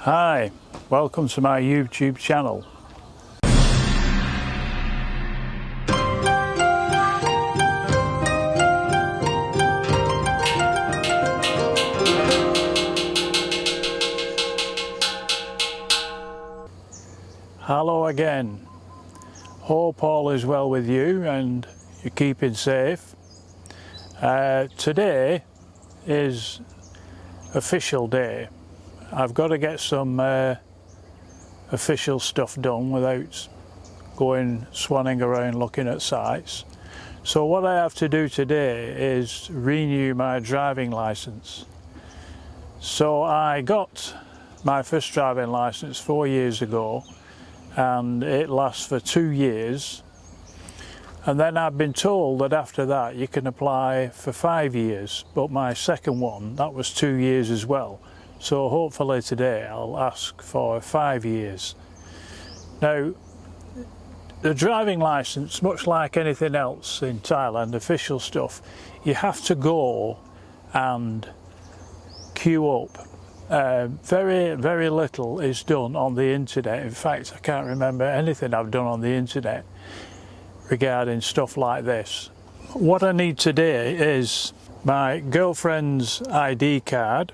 Hi, welcome to my YouTube channel. Hello again. Hope all is well with you and you're keeping safe. Today is official day. I've got to get some official stuff done without going swanning around looking at sites. So what I have to do today is renew my driving license. So I got my first driving license 4 years ago and it lasts for 2 years. And then I've been told that after that you can apply for 5 years, but my second one, that was 2 years as well. So hopefully today I'll ask for 5 years. Now, the driving license, much like anything else in Thailand, official stuff, you have to go and queue up. Very little is done on the internet. In fact, I can't remember anything I've done on the internet regarding stuff like this. What I need today is my girlfriend's ID card,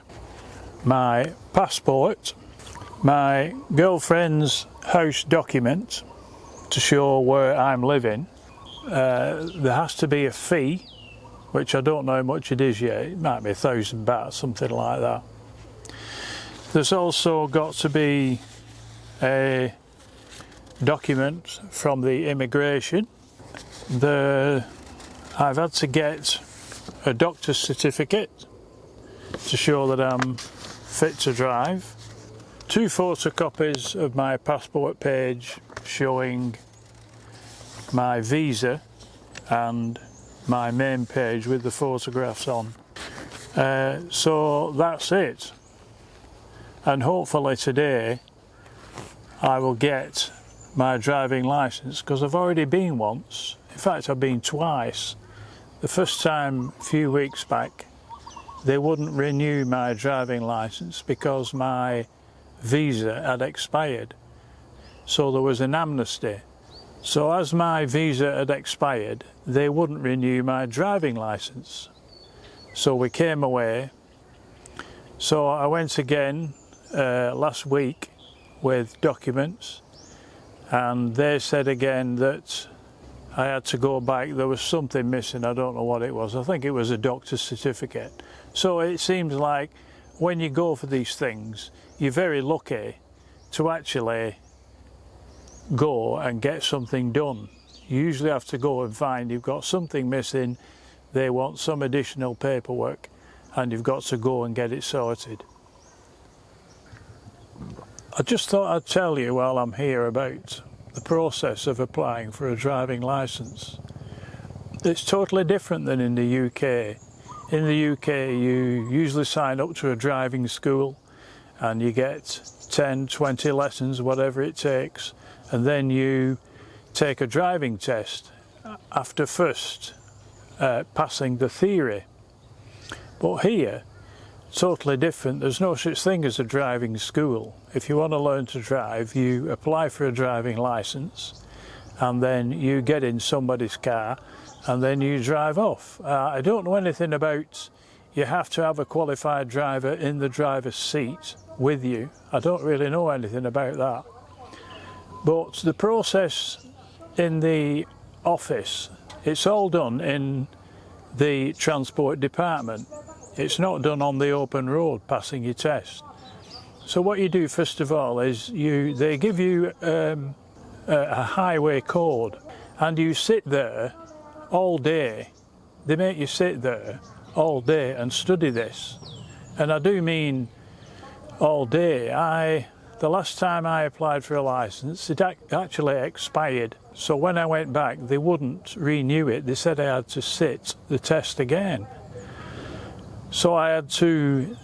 my passport, my girlfriend's house document to show where I'm living. There has to be a fee, which I don't know how much it is yet. It might be 1,000 baht, something like that. There's also got to be a document from the immigration. I've had to get a doctor's certificate to show that I'm fit to drive. 2 photocopies of my passport page showing my visa and my main page with the photographs on. So that's it. And hopefully today I will get my driving license, because I've already been once. In fact, I've been twice. The first time a few weeks back, they wouldn't renew my driving license because my visa had expired. So there was an amnesty. So as my visa had expired, they wouldn't renew my driving license. So we came away. So I went again last week with documents, and they said again that I had to go back. There was something missing. I don't know what it was. I think it was a doctor's certificate. So it seems like when you go for these things, you're very lucky to actually go and get something done. You usually have to go and find you've got something missing, they want some additional paperwork, and you've got to go and get it sorted. I just thought I'd tell you while I'm here about the process of applying for a driving license. It's totally different than in the UK. In the UK you usually sign up to a driving school and you get 10, 20 lessons, whatever it takes, and then you take a driving test after first passing the theory. But here, totally different. There's no such thing as a driving school. If you want to learn to drive, you apply for a driving license and then you get in somebody's car and then you drive off. I don't know anything about you have to have a qualified driver in the driver's seat with you. I don't really know anything about that. But the process in the office, it's all done in the transport department. It's not done on the open road passing your test. So what you do first of all is they give you a highway code and you sit there all day. They make you sit there all day and study this. And I do mean all day. The last time I applied for a license, it actually expired. So when I went back, they wouldn't renew it. They said I had to sit the test again. So I had to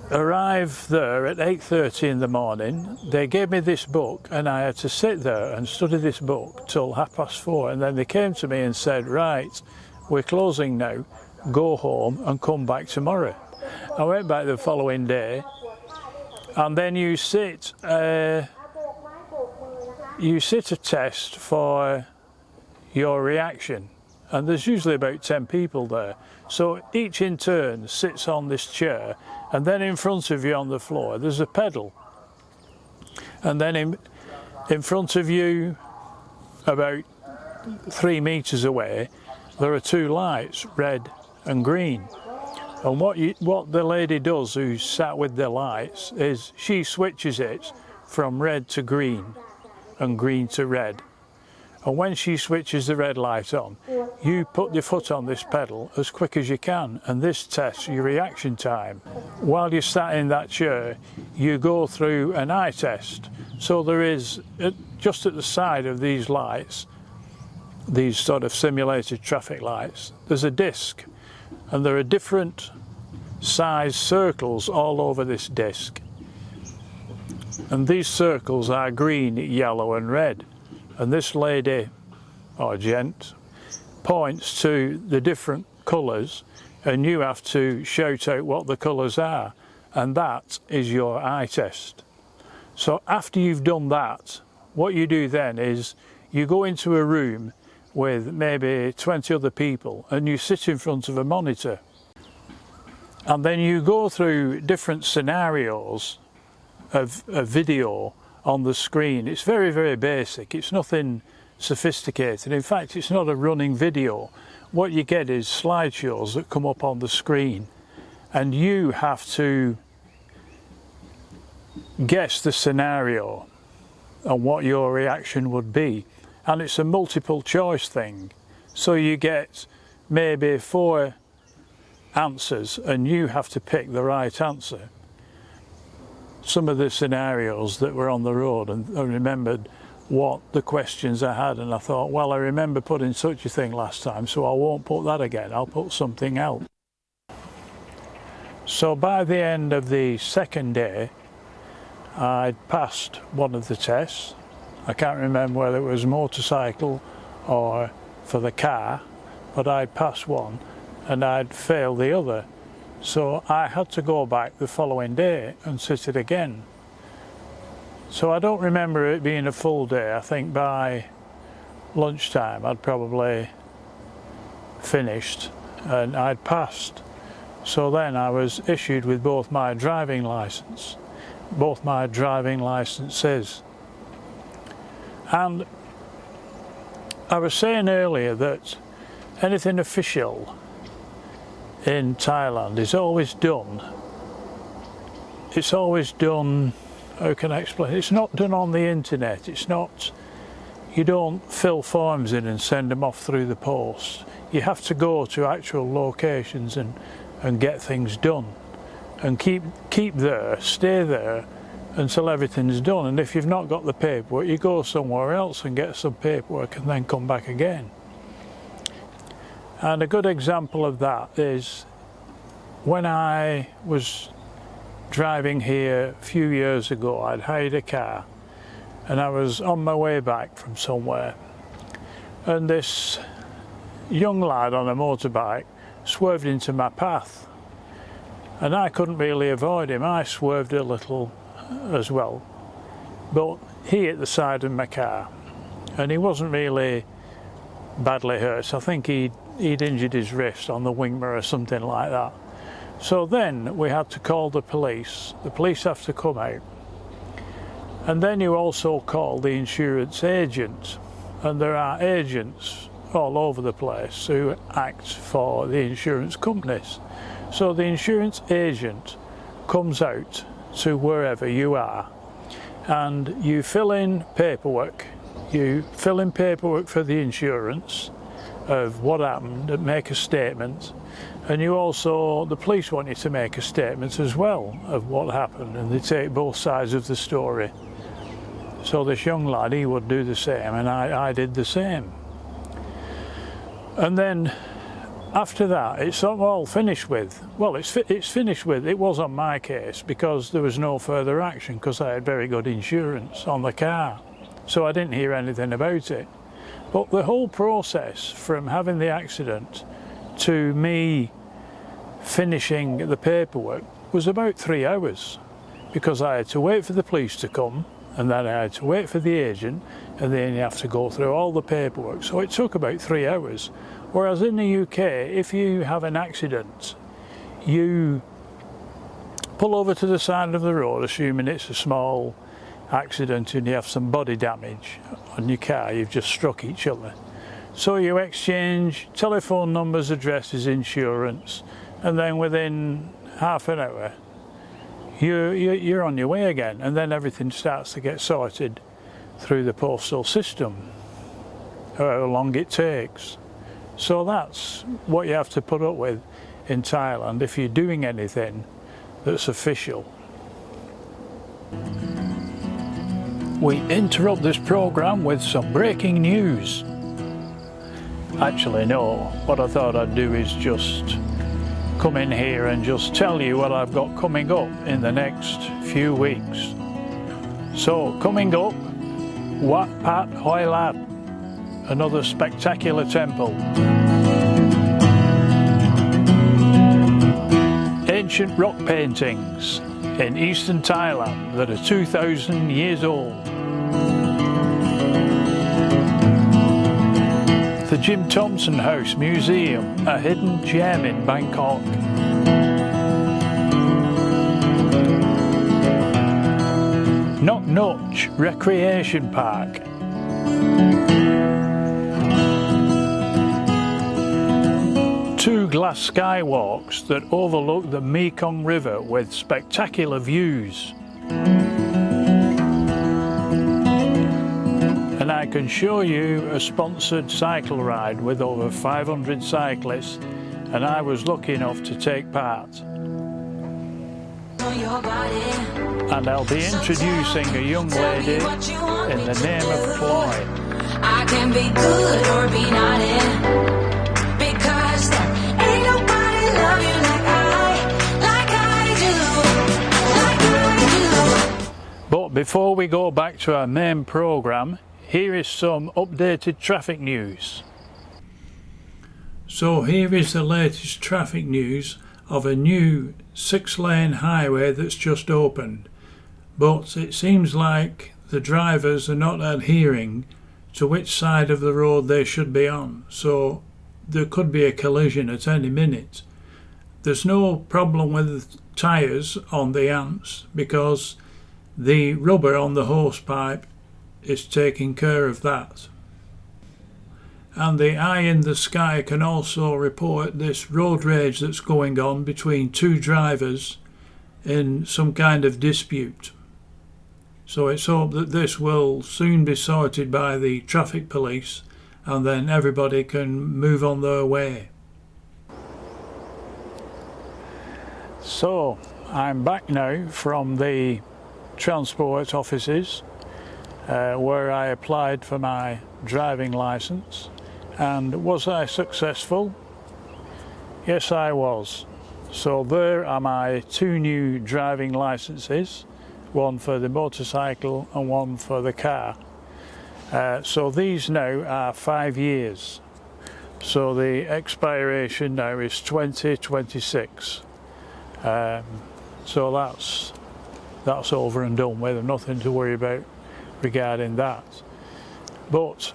arrive there at 8:30 in the morning. They gave me this book and I had to sit there and study this book till 4:30, and then they came to me and said, right, we're closing now, go home and come back tomorrow. I went back the following day and then you sit a test for your reaction, and there's usually about 10 people there, so each in turn sits on this chair, and then in front of you on the floor there's a pedal, and then in front of you about 3 meters away there are 2 lights, red and green. And what the lady does who sat with the lights is she switches it from red to green and green to red. And when she switches the red light on, you put your foot on this pedal as quick as you can, and this tests your reaction time. While you're sat in that chair, you go through an eye test. So there is, just at the side of these lights, these sort of simulated traffic lights, there's a disc, and there are different size circles all over this disc, and these circles are green, yellow and red, and this lady or gent points to the different colours, and you have to shout out what the colours are, and that is your eye test. So after you've done that, what you do then is you go into a room with maybe 20 other people, and you sit in front of a monitor, and then you go through different scenarios of video on the screen. It's very, very basic. It's nothing sophisticated. In fact, it's not a running video. What you get is slideshows that come up on the screen, and you have to guess the scenario and what your reaction would be. And it's a multiple choice thing, so you get maybe 4 answers and you have to pick the right answer. Some of the scenarios that were on the road, and I remembered what the questions I had, and I thought, well, I remember putting such a thing last time, so I won't put that again, I'll put something else. So by the end of the second day, I'd passed one of the tests. I can't remember whether it was motorcycle or for the car, but I'd passed one and I'd failed the other. So I had to go back the following day and sit it again. So I don't remember it being a full day. I think by lunchtime I'd probably finished and I'd passed. So then I was issued with both my driving licenses. And I was saying earlier that anything official in Thailand is always done. It's always done, how can I explain? It's not done on the internet. It's not, you don't fill forms in and send them off through the post. You have to go to actual locations and get things done. And keep there, stay there until everything's done. And if you've not got the paperwork, you go somewhere else and get some paperwork and then come back again. And a good example of that is when I was driving here a few years ago. I'd hired a car and I was on my way back from somewhere, and this young lad on a motorbike swerved into my path, and I couldn't really avoid him. I swerved a little as well, but he hit the side of my car, and he wasn't really badly hurt. I think he'd injured his wrist on the wing mirror or something like that. So then we had to call the police. The police have to come out, and then you also call the insurance agent, and there are agents all over the place who act for the insurance companies. So the insurance agent comes out to wherever you are, and you fill in paperwork. You fill in paperwork for the insurance of what happened and make a statement, and you also, the police want you to make a statement as well of what happened, and they take both sides of the story. So this young lad, he would do the same, and I did the same. And then after that, it's all finished with. Well, it's finished with. It was on my case because there was no further action because I had very good insurance on the car, so I didn't hear anything about it. But the whole process from having the accident to me finishing the paperwork was about 3 hours, because I had to wait for the police to come, and then I had to wait for the agent, and then you have to go through all the paperwork. So it took about 3 hours. Whereas in the UK, if you have an accident, you pull over to the side of the road, assuming it's a small accident and you have some body damage on your car, you've just struck each other. So you exchange telephone numbers, addresses, insurance, and then within half an hour you're on your way again, and then everything starts to get sorted through the postal system, how long it takes. So that's what you have to put up with in Thailand if you're doing anything that's official. We interrupt this program with some breaking news. Actually no, what I thought I'd do is just come in here and just tell you what I've got coming up in the next few weeks. So coming up, Wat Pat Hoi Lat, another spectacular temple. Ancient rock paintings in eastern Thailand that are 2,000 years old. The Jim Thompson House Museum, a hidden gem in Bangkok. Nok Noch Recreation Park. Two glass skywalks that overlook the Mekong River with spectacular views. And I can show you a sponsored cycle ride with over 500 cyclists, and I was lucky enough to take part. And I'll be introducing a young lady in the name of Chloe. I can be good or be naughty, because there ain't nobody love you like I do. But before we go back to our main programme, here is some updated traffic news. So here is the latest traffic news of a new 6-lane highway that's just opened. But it seems like the drivers are not adhering to which side of the road they should be on. So there could be a collision at any minute. There's no problem with tyres on the ants because the rubber on the hosepipe is taking care of that. And the eye in the sky can also report this road rage that's going on between two drivers in some kind of dispute. So it's hoped that this will soon be sorted by the traffic police, and then everybody can move on their way. So I'm back now from the transport offices where I applied for my driving licence. And was I successful? Yes, I was. So there are my 2 new driving licences, one for the motorcycle and one for the car. So these now are 5 years. So the expiration now is 2026. So that's over and done with. Nothing to worry about regarding that. But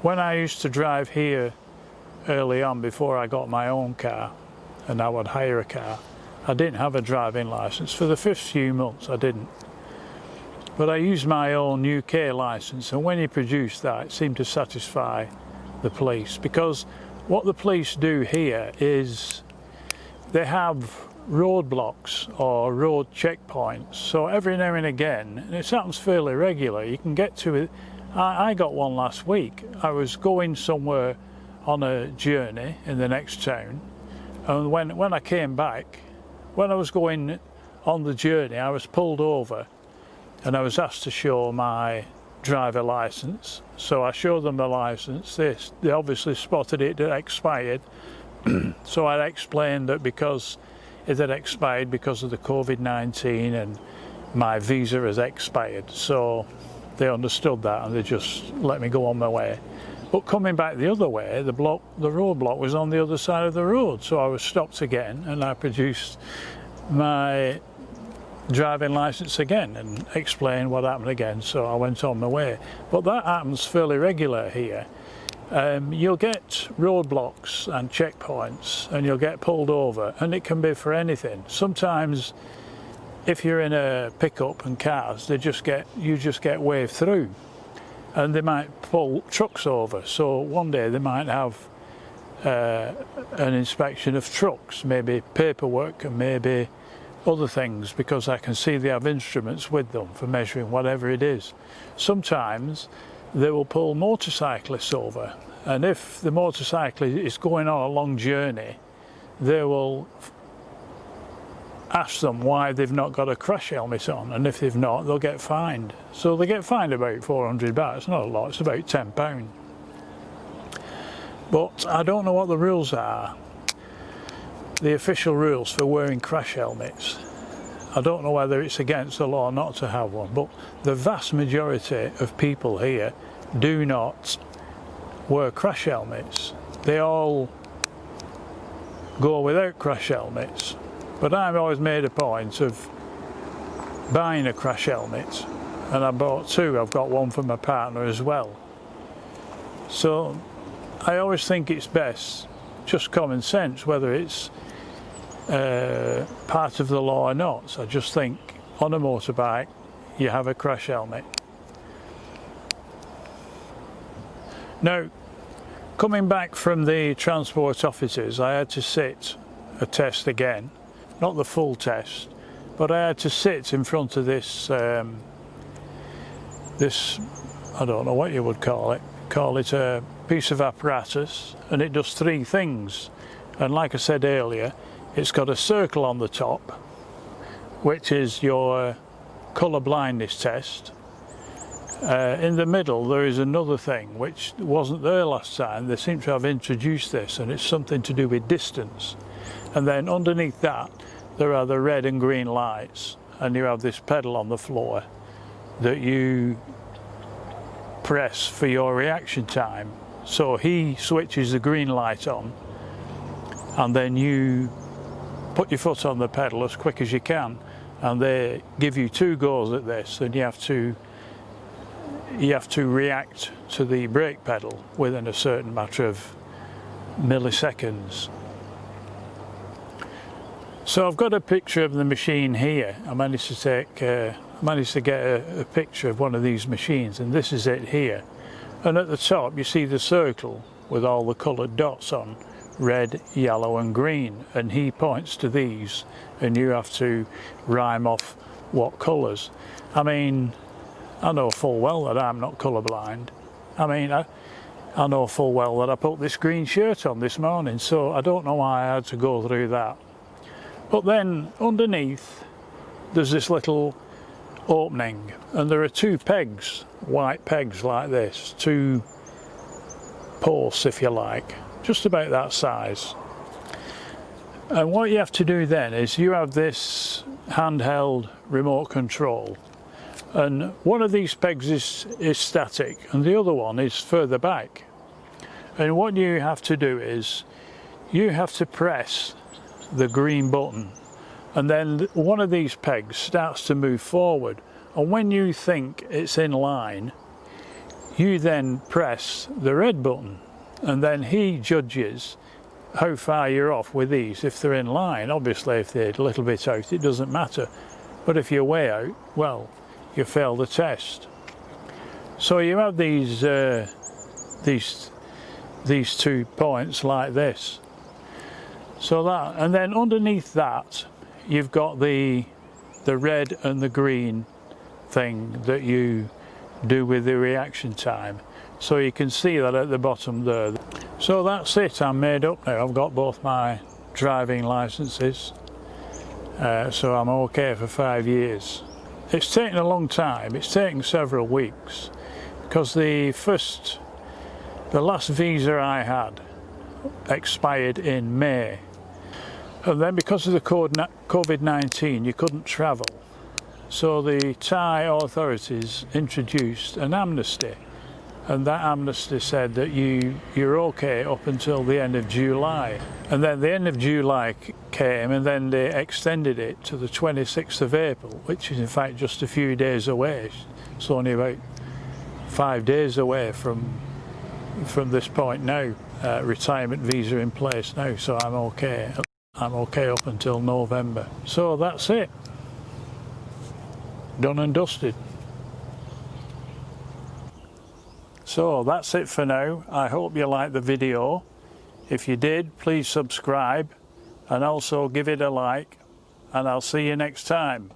when I used to drive here early on, before I got my own car and I would hire a car, I didn't have a driving licence. For the first few months I didn't. But I used my own UK licence, and when you produce that, it seemed to satisfy the police. Because what the police do here is they have roadblocks or road checkpoints. So every now and again, and it happens fairly regular, you can get to it. I got one last week. I was going somewhere on a journey in the next town, and when I came back, when I was going on the journey, I was pulled over and I was asked to show my driver licence. So I showed them the licence. They obviously spotted it had expired. So I explained that because it had expired because of the COVID-19 and my visa has expired. So they understood that and they just let me go on my way. But coming back the other way, the roadblock was on the other side of the road. So I was stopped again and I produced my driving licence again and explain what happened again, so I went on my way. But that happens fairly regular here. You'll get roadblocks and checkpoints and you'll get pulled over, and it can be for anything. Sometimes if you're in a pickup and cars, you just get waved through, and they might pull trucks over. So one day they might have an inspection of trucks, maybe paperwork and maybe other things, because I can see they have instruments with them for measuring whatever it is. Sometimes they will pull motorcyclists over, and if the motorcyclist is going on a long journey, they will ask them why they've not got a crash helmet on, and if they've not, they'll get fined. So they get fined about 400 baht. It's not a lot, it's about £10. But I don't know what the rules are, the official rules for wearing crash helmets. I don't know whether it's against the law not to have one, but the vast majority of people here do not wear crash helmets. They all go without crash helmets. But I've always made a point of buying a crash helmet, and I bought two. I've got one for my partner as well. So I always think it's best, just common sense, whether it's part of the law or not. So I just think on a motorbike you have a crash helmet. Now, coming back from the transport offices, I had to sit a test again, not the full test, but I had to sit in front of this this, I don't know what you would call it a piece of apparatus, and it does three things. And like I said earlier, it's got a circle on the top, which is your colour blindness test. In the middle there is another thing which wasn't there last time. They seem to have introduced this, and it's something to do with distance. And then underneath that there are the red and green lights, and you have this pedal on the floor that you press for your reaction time. So he switches the green light on, and then you put your foot on the pedal as quick as you can, and they give you 2 goes at this, and you have to react to the brake pedal within a certain matter of milliseconds. So I've got a picture of the machine here. I managed to get a picture of one of these machines, and this is it here. And at the top you see the circle with all the coloured dots on, red, yellow and green, and he points to these, and you have to rhyme off what colours. I mean, I know full well that I'm not colourblind. I mean, I know full well that I put this green shirt on this morning, so I don't know why I had to go through that. But then underneath there's this little opening, and there are 2 pegs, white pegs like this, 2 posts if you like, just about that size. And what you have to do then is you have this handheld remote control, and one of these pegs is static and the other one is further back. And what you have to do is you have to press the green button, and then one of these pegs starts to move forward, and when you think it's in line you then press the red button, and then he judges how far you're off with these. If they're in line, obviously if they're a little bit out it doesn't matter, but if you're way out, well, you fail the test. So you have these 2 points like this. So that, and then underneath that you've got the red and the green thing that you do with the reaction time. So you can see that at the bottom there. So that's it, I'm made up now. I've got both my driving licenses, so I'm okay for 5 years. It's taken a long time, it's taken several weeks, because the last visa I had expired in May, and then because of the COVID-19 you couldn't travel, so the Thai authorities introduced an amnesty, and that amnesty said that you're okay up until the end of July. And then the end of July came, and then they extended it to the 26th of April, which is in fact just a few days away. It's only about 5 days away from this point now. Retirement visa in place now, so I'm okay. I'm okay up until November. So that's it. Done and dusted. So that's it for now. I hope you liked the video. If you did, please subscribe and also give it a like, and I'll see you next time.